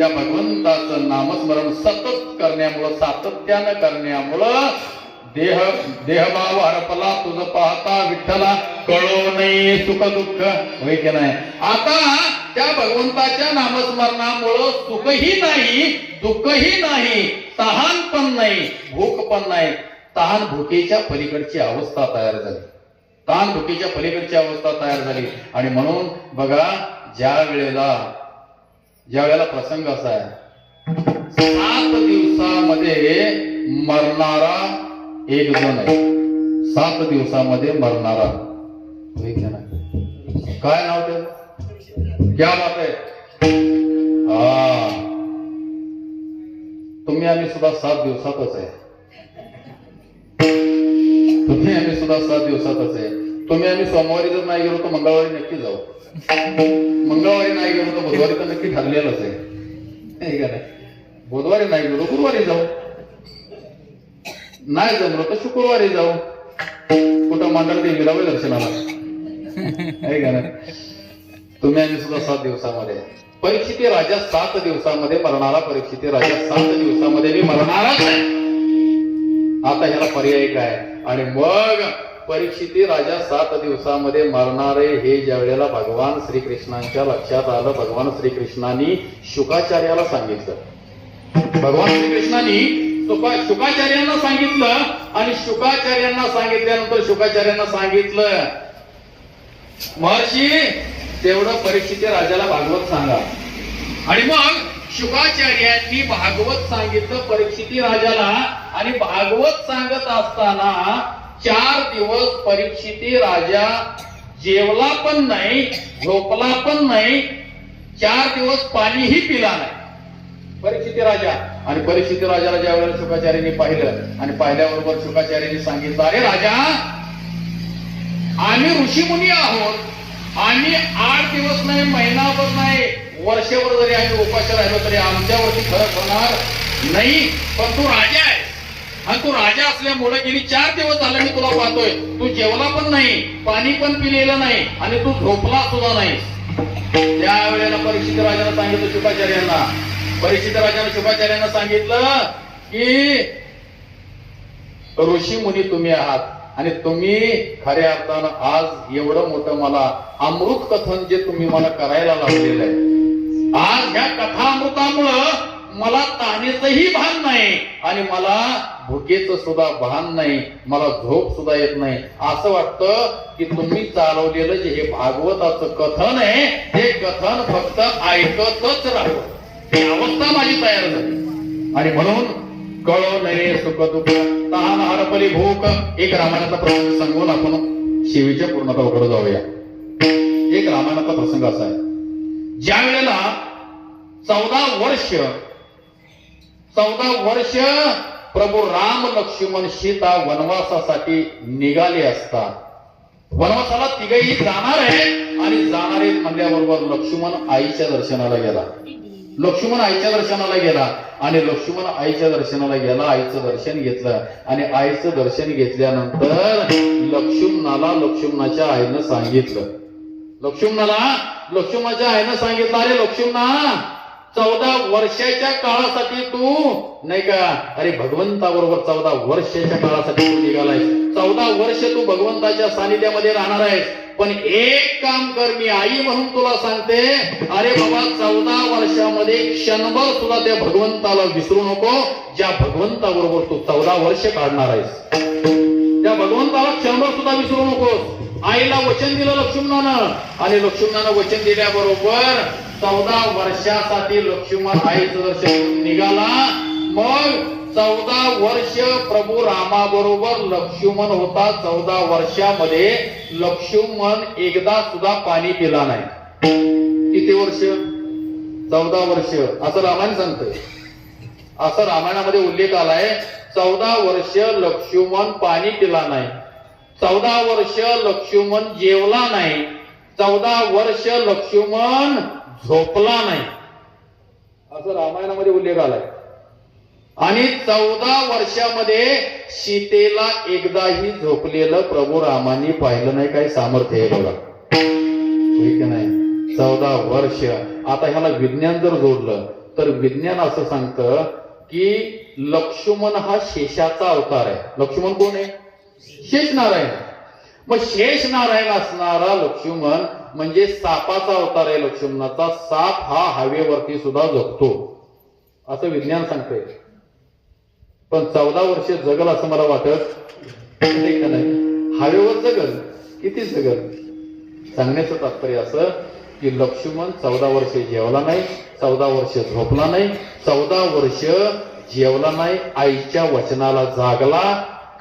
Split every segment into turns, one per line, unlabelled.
भगवंताचं नामस्मरण सतत करण्यामुळं, सातत्यानं करण्यामुळं देहभाव हरपला तुझं पाहता विठ्ठला, कळो नाही सुख दुःख, होय की नाही. आता त्या भगवंताच्या नामस्मरणामुळं सुखही नाही, दुःखही नाही, तहान पण नाही, भूक पण नाही. तहान भुकेच्या पलीकडची अवस्था तयार झाली, तहान भुकेच्या पलीकडची अवस्था तयार झाली. आणि म्हणून बघा, ज्या वेळेला प्रसंग असा आहे, 7 दिवसामध्ये मरणारा एक जण आहे, 7 दिवसामध्ये मरणारा. काय नाव त्याचं? क्या बात आहे. तुम्ही आम्ही सुद्धा 7 दिवसातच आहे, तुम्ही आम्ही सुद्धा 7 दिवसातच आहे. तुम्ही आम्ही सोमवारी जर नाही गेलो तर मंगळवारी नक्की जाऊ, मंगळवारी नाही गेलो तर बुधवारी तर नक्की ठरलेलंच आहे. बुधवारी नाही गेलो गुरुवारी जाऊ, नाही जमलो तर शुक्रवारी जाऊ. कुठं मंडळ देवीला वय दर्शनाला, आहे का नाही. तुम्ही आम्ही सुद्धा 7 दिवसामध्ये. परीक्षित राजा 7 दिवसामध्ये मरणारा, परीक्षित राजा 7 दिवसामध्ये मी मरणारच आहे. आता ह्याला पर्याय काय? आणि मग परीक्षित राजा 7 दिवसामध्ये मरणारे हे ज्या वेळेला भगवान श्रीकृष्णांच्या लक्षात आलं, भगवान श्रीकृष्णांनी शुकाचार्याला सांगितलं. भगवान श्रीकृष्णांनी शुकाचार्यांना सांगितलं. आणि शुकाचार्यांना सांगितल्यानंतर शुकाचार्यांना सांगितलं, महर्षी तेवढं परीक्षित राजाला भागवत सांगा. आणि मग शुकाचार्यांनी भागवत सांगितलं परीक्षित राजाला. आणि भागवत सांगत असताना 4 दिवस परीक्षित राजा जेवला पण नाही, झोपला पण नाही, 4 दिवस पाणीही पिला नाही परीक्षित राजा. आणि परीक्षित राजाला ज्या वेळेला शुकाचार्यांनी पाहिलं आणि पाहिल्याबरोबर शुकाचार्यांनी सांगितलं, अरे राजा, आम्ही ऋषीमुनी आहोत, आम्ही 8 दिवस नाही, महिनाभर नाही, वर्षभर जरी आम्ही उपाशी राहिलो तरी आमच्यावरती फरक होणार नाही. पण तू राजा आहे, आणि तू राजा असल्यामुळे गेली 4 दिवस झाले मी तुला पाहतोय, तू जेवला पण नाही, पाणी पण पिलेलं नाही, आणि तू झोपला सुद्धा नाही. त्यावेळेला परीक्षित राजाने सांगितलं शुकाचार्यांना, परीक्षित राजाने शुकाचार्यांना सांगितलं की ऋषी मुनी तुम्ही आहात, आणि तुम्ही खऱ्या अर्थानं आज एवढं मोठं मला अमृत कथन जे तुम्ही मला करायला लावलेलं आहे, आज ह्या कथा अमृतामुळं मला तानेचंही भान नाही, आणि मला भुकेचं सुद्धा भान नाही, मला झोप सुद्धा येत नाही. असं वाटतं की तुम्ही चालवलेलं जे हे भागवताचं कथन आहे, हे कथन फक्त ऐकतच राहावं, ही अवस्था माझी तयार झाली. आणि म्हणून कळो नये सुख दुःख, तहान हरपली भूक. एक रामायणाचा प्रसंग सांगून आपण शिवीच्या पूर्णत्वाकडे जाऊया. एक रामायणाचा प्रसंग असा आहे, ज्या वेळेला 14 वर्ष प्रभू राम लक्ष्मण सीता वनवासासाठी निघाले असता, वनवासाला तिघेही जाणार आहे, आणि जाणारे म्हणल्याबरोबर लक्ष्मण आईच्या दर्शनाला गेला. लक्ष्मण आईच्या दर्शनाला गेला, आणि लक्ष्मण आईच्या दर्शनाला गेला, आईचं दर्शन घेतलं. आणि आईचं दर्शन घेतल्यानंतर लक्ष्मणाला लक्ष्मणाच्या आईनं सांगितलं, लक्ष्मणाच्या आईनं सांगितलं, अरे लक्ष्मणा, 14 वर्षाच्या काळासाठी तू नाही का, अरे भगवंताबरोबर 14 वर्षाच्या काळासाठी तू निघालाय, 14 वर्ष तू भगवंताच्या सानिध्यामध्ये राहणार आहेस. पण एक काम कर, मी आई म्हणून तुला सांगते, अरे बाबा 14 वर्षामध्ये क्षणभर सुद्धा त्या भगवंताला विसरू नको, ज्या भगवंताबरोबर तू 14 वर्ष काढणार आहेस, त्या भगवंताला क्षणभर सुद्धा विसरू नकोस. आईला वचन दिलं लक्ष्मणानं, आणि लक्ष्मणानं वचन दिल्याबरोबर 14 वर्षासाठी लक्ष्मण आईचं दर्शन निघाला. मग 14 वर्ष प्रभू रामाबरोबर लक्ष्मण होता. 14 वर्षामध्ये लक्ष्मण एकदा सुद्धा पाणी पिला नाही. किती वर्ष? 14 वर्ष, असं रामायण सांगतंय, असं रामायणामध्ये उल्लेख आलाय. 14 वर्ष लक्ष्मण पाणी पिला नाही, 14 वर्ष लक्ष्मण जेवला नाही, 14 वर्ष लक्ष्मण झोपला नाही, असं रामायणामध्ये उल्लेख आलाय. आणि 14 वर्षामध्ये सीतेला एकदाही झोपलेलं प्रभू रामांनी पाहिलं नाही. काही सामर्थ्य आहे बघा, ठीक नाही. 14 वर्ष. आता ह्याला विज्ञान जर जोडलं तर विज्ञान असं सांगतं की लक्ष्मण हा शेषाचा अवतार आहे. लक्ष्मण कोण आहे? शेष नारायण. मग शेष नारायण असणारा लक्ष्मण म्हणजे सापाचा अवतार आहे लक्ष्मणाचा. साप हा हवेवरती सुद्धा जगतो असं विज्ञान सांगतंय. पण 14 वर्ष जगल असं मला वाटत नाही. हवेवर जगल, किती जगल? सांगण्याचं तात्पर्य असं की लक्ष्मण 14 वर्ष जेवला नाही, 14 वर्ष झोपला नाही, 14 वर्ष जेवला नाही, आईच्या वचनाला जागला.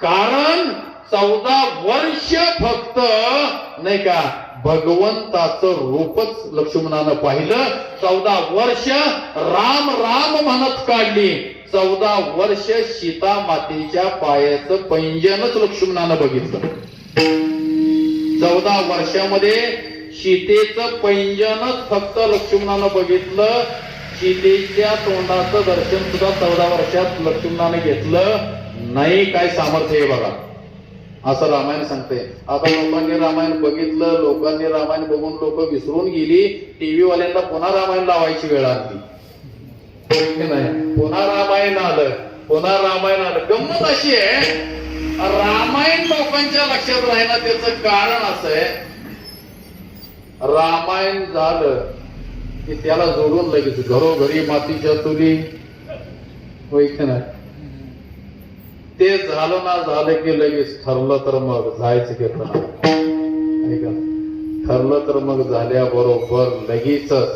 कारण 14 वर्ष फक्त नाही का भगवंताचं रूपच लक्ष्मणानं पाहिलं. 14 वर्ष राम राम म्हणत काढली. 14 वर्ष सीता मातेच्या पायाचं पैंजनच लक्ष्मणानं बघितलं. 14 वर्षामध्ये सीतेचं पैंजनच फक्त लक्ष्मणानं बघितलं. सीतेच्या तोंडाचं दर्शन सुद्धा 14 वर्षात लक्ष्मणानं घेतलं नाही. काय सामर्थ्य आहे बघा, असं रामायण सांगते. आता लोकांनी रामायण बघितलं, लोकांनी रामायण बघून लोक विसरून गेली. टीव्ही वाल्यांना पुन्हा रामायण लावायची वेळ आली नाही. पुन्हा रामायण आलं, पुन्हा रामायण आलं. गंमत अशी आहे, रामायण लोकांच्या लक्षात राहिलं. त्याचं कारण असं आहे, रामायण झालं की त्याला जोडून लगेच घरोघरी मातीच्या चुली, होय की नाही? ते झालं ना झालं की लगेच ठरलं तर मग जायचं घेतलं ना, ठरलं तर मग झाल्याबरोबर लगेचच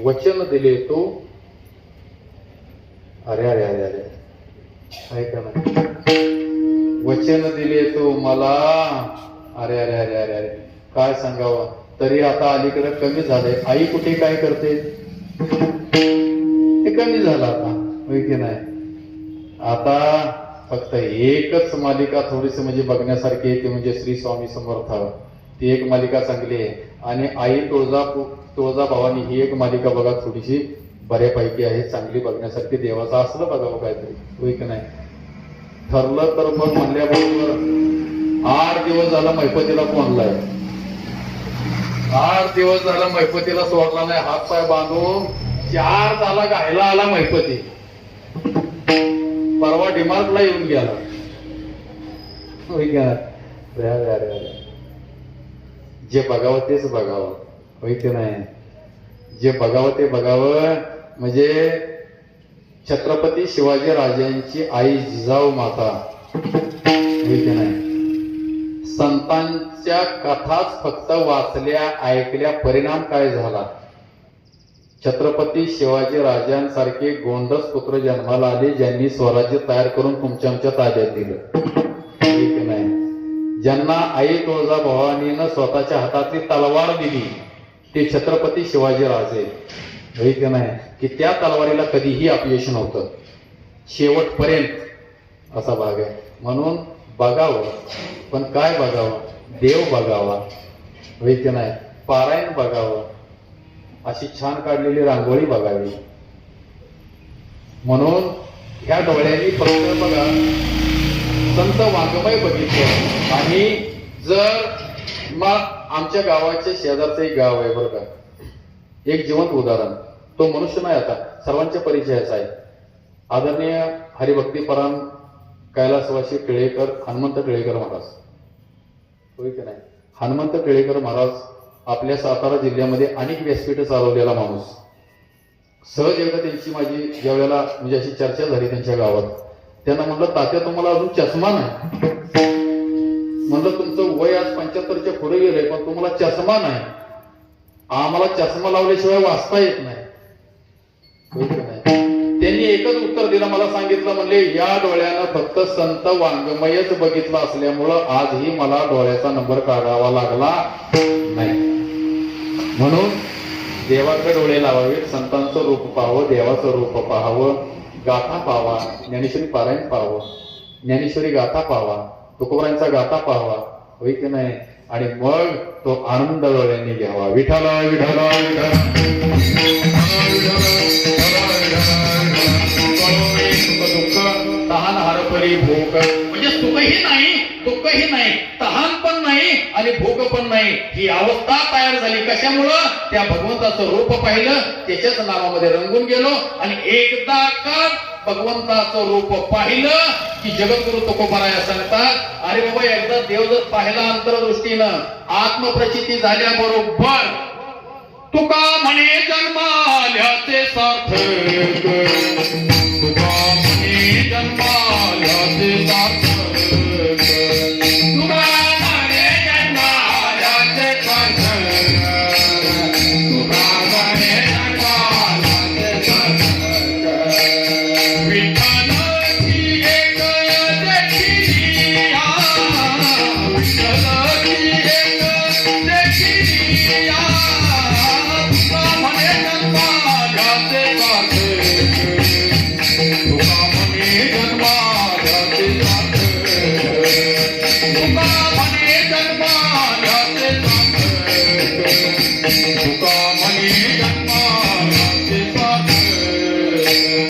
वचन दिले तू. अरे अरे अरे अरे ऐका ना, वचन दिले तू मला. अरे अरे अरे अरे अरे काय सांगावं. तरी आता अलीकडे कमी झालंय. आई कुठे काय करते ते कमी झालं आता, होय की नाही? आता फक्त एकच मालिका थोडीशी म्हणजे बघण्यासारखी आहे, ती म्हणजे श्री स्वामी समर्थ. ती एक मालिका चांगली आहे. आणि आई तुळजाभवानी ही एक मालिका बघा, थोडीशी बऱ्यापैकी आहे, चांगली बघण्यासारखी. देवाचं असलं बघावं काहीतरी, होय की नाही? ठरलं तर मग म्हणल्याबरोबर 8 दिवस झाला मैपतीला कोणलाय. 8 दिवस झाला मैपतीला सोडला नाही. हात पाय बांधून 4 झाला घायला आला मैपती. परवा डिमार्टला येऊन गेला. जे बघावं तेच बघावं, होय की नाही? जे बघावं ते बघावं. म्हणजे छत्रपती शिवाजी राजांची आई जिजाऊ माता, होय की नाही? संतांच्या कथाच फक्त वाचल्या ऐकल्या, परिणाम काय झाला? छत्रपती शिवाजी राजांसारखे गोंडस पुत्र जन्माला आले, ज्यांनी स्वराज्य तयार करून तुमच्या आमच्या ताब्यात दिलं, ठीक नाही? ज्यांना आई तुळजाभवानीनं स्वतःच्या हातातली तलवार दिली, ते छत्रपती शिवाजी राजे, ठीक नाही? की त्या तलवारीला कधीही अपयश नव्हतं शेवटपर्यंत, असा भाग आहे. म्हणून बघावं, पण काय बघावं? देव बघावा, होय की नाही? पारायण बघावं, अशी छान काढलेली रांगोळी बघावी. म्हणून ह्या डोळ्यांनी फक्त बघा संत वाङ्मय बघितलं. आणि जर मग आमच्या गावाच्या शेजारचं एक गाव आहे बरं का, एक जिवंत उदाहरण. तो मनुष्य नाही, आता सर्वांच्या परिचयाचा आहे. आदरणीय हरिभक्तीपरायण कैलासवासी टिळेकर, हनुमंत टिळेकर महाराज, होय की नाही? हनुमंत टिळेकर महाराज आपल्या सातारा जिल्ह्यामध्ये अनेक व्यासपीठ चालवलेला माणूस. सहज एकदा त्यांची माझी ज्या वेळेला म्हणजे अशी चर्चा झाली त्यांच्या गावात, त्यांना म्हणलं, तात्या तुम्हाला अजून चष्मा नाही. म्हणलं तुमचं वय आज 75च्या पुढे गेलंय, पण तुम्हाला चष्मा नाही. आम्हाला चष्मा लावल्याशिवाय वाचता येत नाही, होय की नाही? त्यांनी एकच उत्तर दिलं, मला सांगितलं, म्हणले या डोळ्यानं फक्त संत वाङ्मयच बघितलं असल्यामुळं आजही मला डोळ्याचा नंबर काढावा लागला नाही. म्हणून देवाकडे डोळे लावावेत, संतांचं रूप पाहावं, देवाचं रूप पाहावं, गाथा पाहावा, ज्ञानेश्वरी पारायण पाहावं, ज्ञानेश्वरी गाथा पाहावा, तुकोबारांचा गाथा पाहावा, होय की नाही? आणि मग तो आनंद डोळ्यांनी घ्यावा. विठाला विठाला दुःख तहान हरपरी भूक, म्हणजे सुखही नाही दुःखही नाही, तहान पण नाही आणि भूक पण नाही, ही अवस्था तयार झाली. कशामुळं? त्या भगवंताचं रूप पाहिलं, त्याच्याच नावामध्ये रंगून गेलो. आणि एकदा का भगवंताचं रूप पाहिलं की जगद्गुरु तुकोबाराय सांगतात, अरे बाबा एकदा देव जर पाहिला अंतरदृष्टीनं, आत्मप्रचिती झाल्याबरोबर तुका म्हणे जन्माल्याचे सार्थक, तुका म्हणे जन्माल्याचे सार्थक, तुका म्हणे जन्माल्याचे सार्थक, तुका म्हणे जन्माल्याचे सार्थक. विठ्ठलाची एक देखिया, विठ्ठलाची एक देखिया, तुका म्हणे जन्माल्याचे सार्थक, तुका म्हणे जन्माल्याचे सार्थक.